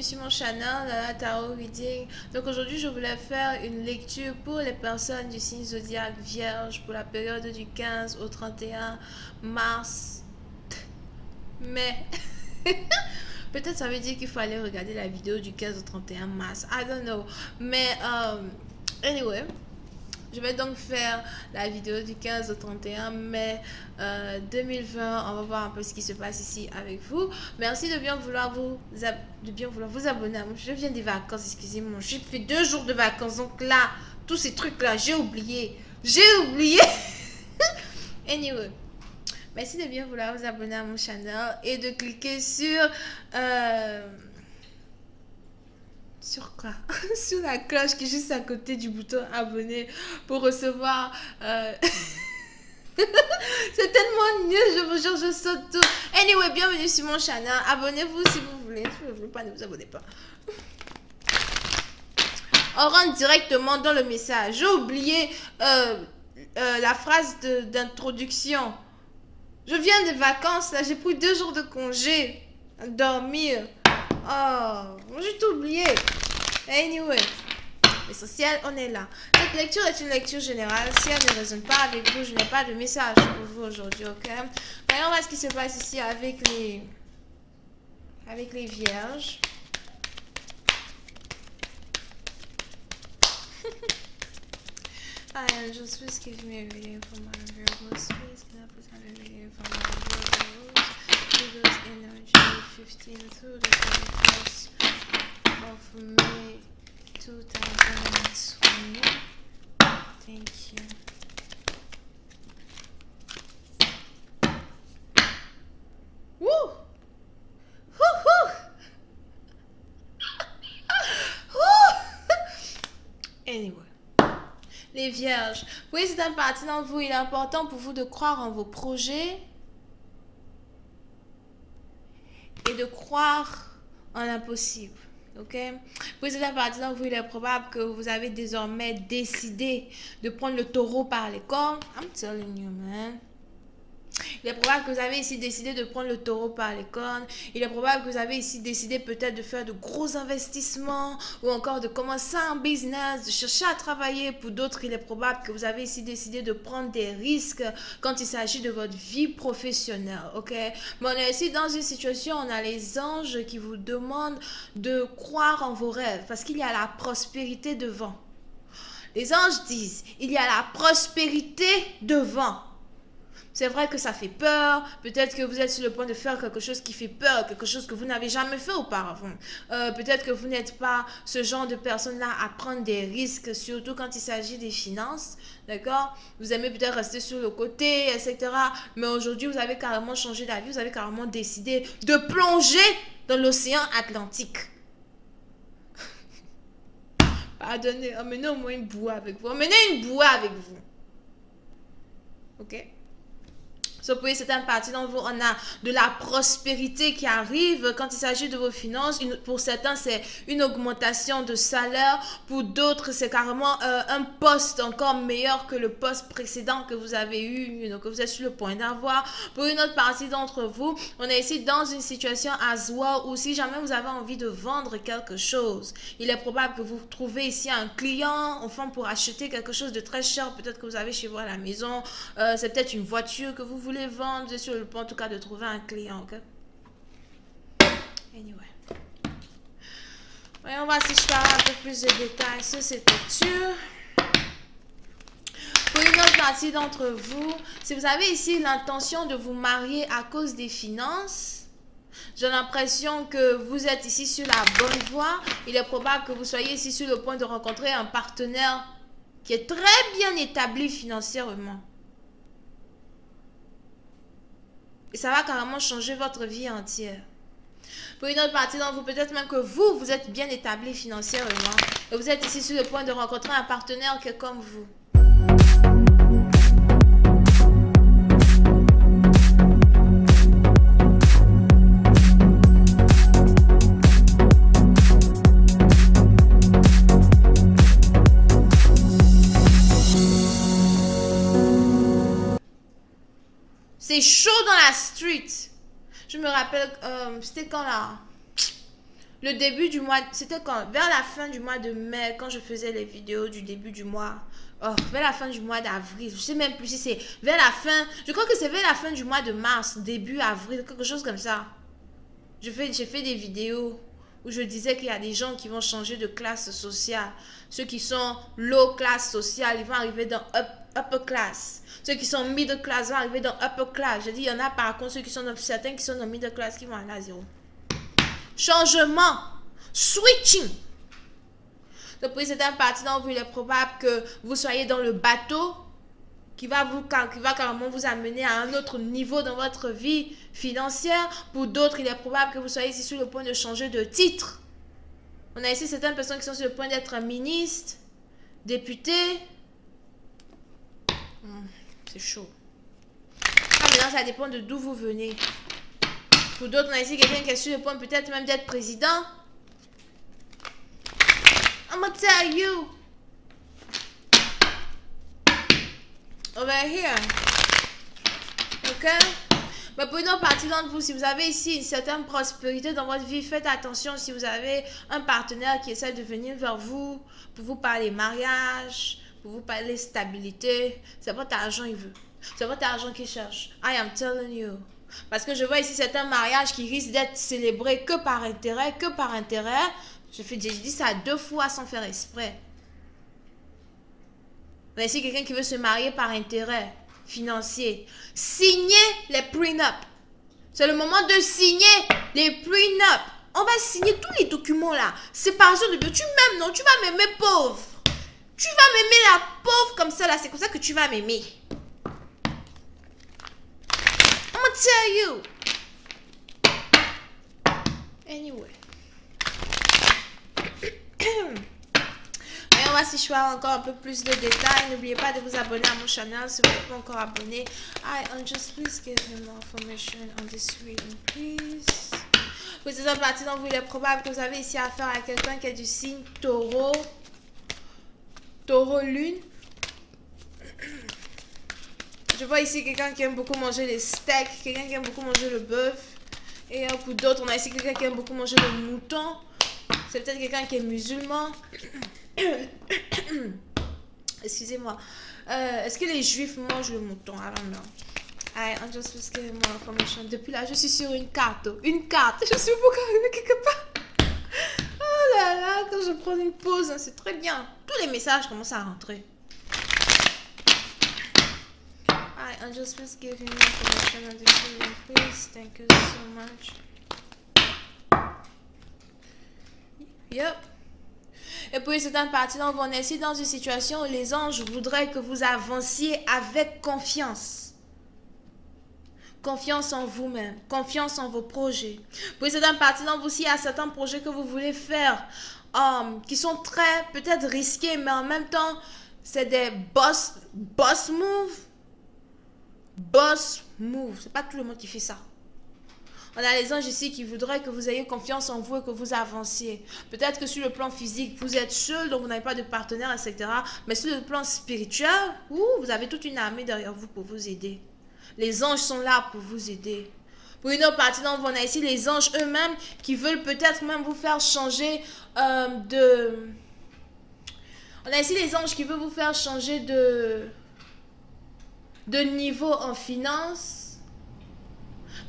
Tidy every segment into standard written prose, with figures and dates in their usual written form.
sur mon channel Tarot Reading. Donc aujourd'hui je voulais faire une lecture pour les personnes du signe zodiaque Vierge pour la période du 15 au 31 mars. Mais peut-être ça veut dire qu'il faut aller regarder la vidéo du 15 au 31 mars. I don't know. Mais anyway, je vais donc faire la vidéo du 15 au 31 mai 2020. On va voir un peu ce qui se passe ici avec vous. Merci de bien vouloir vous abonner. Je viens des vacances, excusez-moi. J'ai fait 2 jours de vacances. Donc là, tous ces trucs-là, j'ai oublié. Anyway. Merci de bien vouloir vous abonner à mon channel et de cliquer sur quoi? Sur la cloche qui est juste à côté du bouton abonner pour recevoir c'est tellement nul, je vous jure, je saute tout. Anyway, bienvenue sur mon channel. Abonnez-vous si vous voulez. Si vous ne voulez pas, ne vous abonnez pas. On rentre directement dans le message. J'ai oublié la phrase d'introduction. Je viens de vacances, là, j'ai pris 2 jours de congé. À dormir. Oh, j'ai tout oublié. Anyway, l'essentiel, on est là. Cette lecture est une lecture générale. Si elle ne résonne pas avec vous, je n'ai pas de message pour vous aujourd'hui, ok? Voyons voir ce qui se passe ici avec les vierges. Angels, please give me a reading for my Virgos. Please can I please have a reading for my Virgos? Virgos energy 15 through the 21st of May 2020. Thank you. Woo! Woo! Anyway. Les vierges, oui, c'est un parti dans vous. Il est important pour vous de croire en vos projets et de croire en l'impossible. Ok? Oui, c'est un parti dans vous. Il est probable que vous avez désormais décidé de prendre le taureau par les cornes. I'm telling you, man. Il est probable que vous avez ici décidé de prendre le taureau par les cornes. Il est probable que vous avez ici décidé peut-être de faire de gros investissements ou encore de commencer un business, de chercher à travailler. Pour d'autres, il est probable que vous avez ici décidé de prendre des risques quand il s'agit de votre vie professionnelle. Ok? Mais on est ici dans une situation, on a les anges qui vous demandent de croire en vos rêves parce qu'il y a la prospérité devant. Les anges disent, il y a la prospérité devant. C'est vrai que ça fait peur. Peut-être que vous êtes sur le point de faire quelque chose qui fait peur, quelque chose que vous n'avez jamais fait auparavant. Peut-être que vous n'êtes pas ce genre de personne-là à prendre des risques, surtout quand il s'agit des finances. D'accord? Vous aimez peut-être rester sur le côté, etc. Mais aujourd'hui, vous avez carrément changé d'avis. Vous avez carrément décidé de plonger dans l'océan Atlantique. Pardonnez, emmenez au moins une bouée avec vous. Emmenez une bouée avec vous. Ok? Pour certaines parties d'entre vous, on a de la prospérité qui arrive quand il s'agit de vos finances. Pour certains, c'est une augmentation de salaire. Pour d'autres, c'est carrément un poste encore meilleur que le poste précédent que vous avez eu, que vous êtes sur le point d'avoir. Pour une autre partie d'entre vous, on est ici dans une situation as well où si jamais vous avez envie de vendre quelque chose, il est probable que vous trouvez ici un client, enfin pour acheter quelque chose de très cher, peut-être que vous avez chez vous à la maison, c'est peut-être une voiture que vous voulez vendre, vous êtes sur le point en tout cas de trouver un client, ok? Anyway. Voyons voir si je parle un peu plus de détails sur cette lecture. Pour une autre partie d'entre vous, si vous avez ici l'intention de vous marier à cause des finances, j'ai l'impression que vous êtes ici sur la bonne voie. Il est probable que vous soyez ici sur le point de rencontrer un partenaire qui est très bien établi financièrement. Et ça va carrément changer votre vie entière. Pour une autre partie d'entre vous, peut-être même que vous êtes bien établi financièrement. Et vous êtes ici sur le point de rencontrer un partenaire qui est comme vous. C'est chaud dans la street. Je me rappelle, c'était quand là? Le début du mois, c'était quand? Vers la fin du mois de mai, quand je faisais les vidéos du début du mois. Oh, vers la fin du mois d'avril. Je sais même plus si c'est vers la fin. Je crois que c'est vers la fin du mois de mars, début avril, quelque chose comme ça. J'ai fait des vidéos où je disais qu'il y a des gens qui vont changer de classe sociale. Ceux qui sont low class sociale, ils vont arriver dans upper class. Ceux qui sont middle class vont arriver dans upper class. Je dis, il y en a par contre ceux qui sont dans, certains qui sont dans middle class qui vont aller à zéro. Changement. Switching. Donc, pour certains partisans, il est probable que vous soyez dans le bateau qui va carrément vous amener à un autre niveau dans votre vie financière. Pour d'autres, il est probable que vous soyez ici sur le point de changer de titre. On a ici certaines personnes qui sont sur le point d'être ministre, député. C'est chaud. Ah, maintenant, ça dépend de d'où vous venez. Pour d'autres, on a ici quelqu'un qui est sur le point peut-être même d'être président. I'm gonna tell you. Over here. Ok? Mais pour une autre partie d'entre vous, si vous avez ici une certaine prospérité dans votre vie, faites attention si vous avez un partenaire qui essaie de venir vers vous pour vous parler mariage, pour vous parler stabilité. C'est votre argent il veut. C'est votre argent qu'il cherche. I am telling you. Parce que je vois ici certains mariages qui risquent d'être célébrés que par intérêt, que par intérêt. J'ai dit ça 2 fois sans faire exprès. Mais ici, quelqu'un qui veut se marier par intérêt financier. Signez les prenup. C'est le moment de signer les prenup. On va signer tous les documents là. Séparation de biens. Tu m'aimes, non? Tu vas m'aimer pauvre. Tu vas m'aimer la pauvre comme ça là. C'est comme ça que tu vas m'aimer. I'm gonna tell you. Anyway. Mais on va s'y choisir encore un peu plus de détails. N'oubliez pas de vous abonner à mon channel si vous n'êtes pas encore abonné. Just please give me more information on this reading, please. Pour ces autres parties, donc il est probable que vous avez ici affaire à quelqu'un qui est du signe taureau. Taureau lune. Je vois ici quelqu'un qui aime beaucoup manger les steaks. Quelqu'un qui aime beaucoup manger le bœuf. Et pour d'autres, on a ici quelqu'un qui aime beaucoup manger le mouton. C'est peut-être quelqu'un qui est musulman. Excusez-moi. Est-ce que les juifs mangent le mouton? I don't know. I'm just getting more information. Depuis là, je suis sur une carte. Une carte. Je suis beaucoup arrivée quelque part. Oh là là, quand je prends une pause, c'est très bien. Tous les messages commencent à rentrer. I'm just giving you information on this video, please. Thank you so much. Yep. Et puis certaines parties, donc, on est ici dans une situation où les anges voudraient que vous avanciez avec confiance. Confiance en vous-même, confiance en vos projets. Pour certaines parties, donc, aussi, il y a certains projets que vous voulez faire qui sont très, peut-être risqués, mais en même temps, c'est des boss moves. Boss move. C'est pas tout le monde qui fait ça. On a les anges ici qui voudraient que vous ayez confiance en vous et que vous avanciez. Peut-être que sur le plan physique, vous êtes seul, donc vous n'avez pas de partenaire, etc. Mais sur le plan spirituel, vous avez toute une armée derrière vous pour vous aider. Les anges sont là pour vous aider. Pour une autre partie, donc, on a ici les anges eux-mêmes qui veulent peut-être même vous faire changer de... On a ici les anges qui veulent vous faire changer de niveau en finance.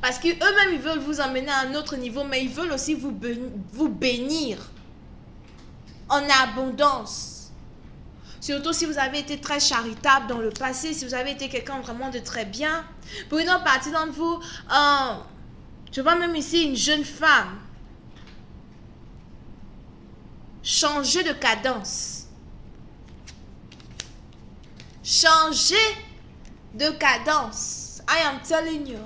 Parce qu'eux-mêmes, ils veulent vous emmener à un autre niveau, mais ils veulent aussi vous bénir en abondance. Surtout si vous avez été très charitable dans le passé, si vous avez été quelqu'un vraiment de très bien. Pour une autre partie d'entre vous, je vois même ici une jeune femme changer de cadence. Changer de cadence. I am telling you.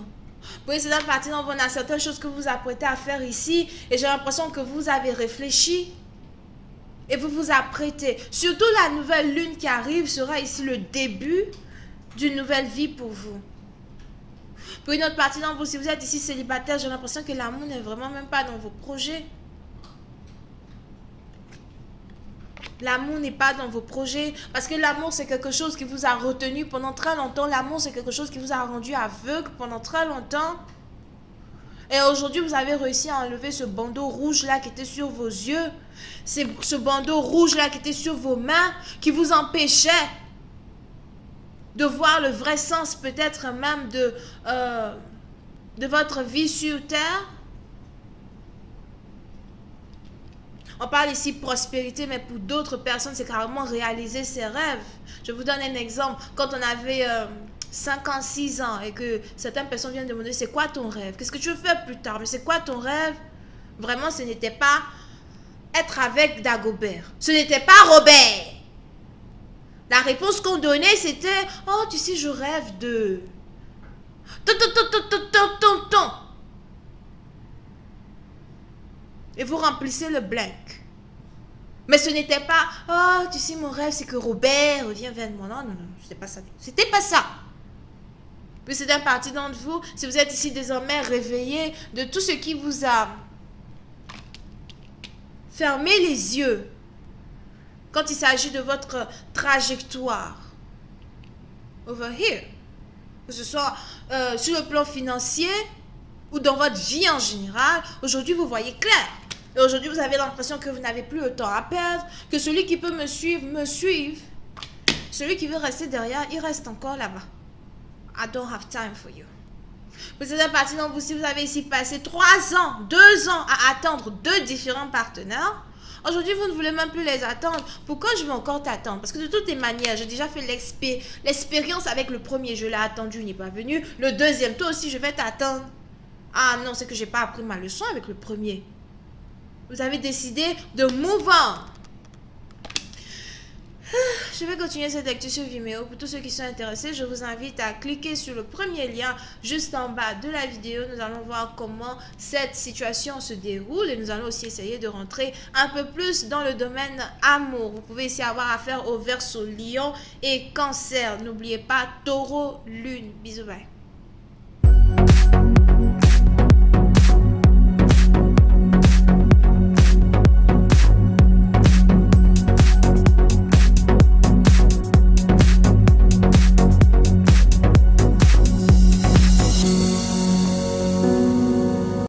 Pour cette partie, on a certaines choses que vous apprêtez à faire ici. Et j'ai l'impression que vous avez réfléchi. Et vous vous apprêtez. Surtout la nouvelle lune qui arrive sera ici le début d'une nouvelle vie pour vous. Pour une autre partie d'entre vous, si vous êtes ici célibataire, j'ai l'impression que l'amour n'est vraiment même pas dans vos projets. L'amour n'est pas dans vos projets. Parce que l'amour, c'est quelque chose qui vous a retenu pendant très longtemps. L'amour, c'est quelque chose qui vous a rendu aveugle pendant très longtemps. Et aujourd'hui, vous avez réussi à enlever ce bandeau rouge-là qui était sur vos yeux. C'est ce bandeau rouge-là qui était sur vos mains, qui vous empêchait de voir le vrai sens peut-être même de votre vie sur terre. On parle ici prospérité, mais pour d'autres personnes, c'est carrément réaliser ses rêves. Je vous donne un exemple. Quand on avait 5 ans, 6 ans, et que certaines personnes viennent demander, c'est quoi ton rêve? Qu'est-ce que tu veux faire plus tard? Mais c'est quoi ton rêve? Vraiment, ce n'était pas être avec Dagobert. Ce n'était pas Robert. La réponse qu'on donnait, c'était, oh, tu sais, je rêve de... Et vous remplissez le blank. Mais ce n'était pas, oh, tu sais, mon rêve, c'est que Robert revienne vers moi. Non, non, non, c'était pas ça. C'était pas ça. Puis c'est un parti d'entre vous, si vous êtes ici désormais réveillé de tout ce qui vous a fermé les yeux quand il s'agit de votre trajectoire. Over here. Que ce soit sur le plan financier ou dans votre vie en général, aujourd'hui vous voyez clair. Et aujourd'hui vous avez l'impression que vous n'avez plus le temps à perdre, que celui qui peut me suive. Celui qui veut rester derrière, il reste encore là-bas. I don't have time for you. Vous êtes parti dans vous, si vous avez ici passé 3 ans, 2 ans à attendre 2 différents partenaires, aujourd'hui vous ne voulez même plus les attendre. Pourquoi je vais encore t'attendre? Parce que de toutes les manières, j'ai déjà fait l'expérience avec le premier, je l'ai attendu, il n'est pas venu. Le deuxième, toi aussi je vais t'attendre. Ah non, c'est que j'ai pas appris ma leçon avec le premier. Vous avez décidé de move on. Je vais continuer cette lecture sur Vimeo. Pour tous ceux qui sont intéressés, je vous invite à cliquer sur le premier lien juste en bas de la vidéo. Nous allons voir comment cette situation se déroule et nous allons aussi essayer de rentrer un peu plus dans le domaine amour. Vous pouvez ici avoir affaire au Verseau, Lion et Cancer. N'oubliez pas Taureau, Lune. Bisous, bye.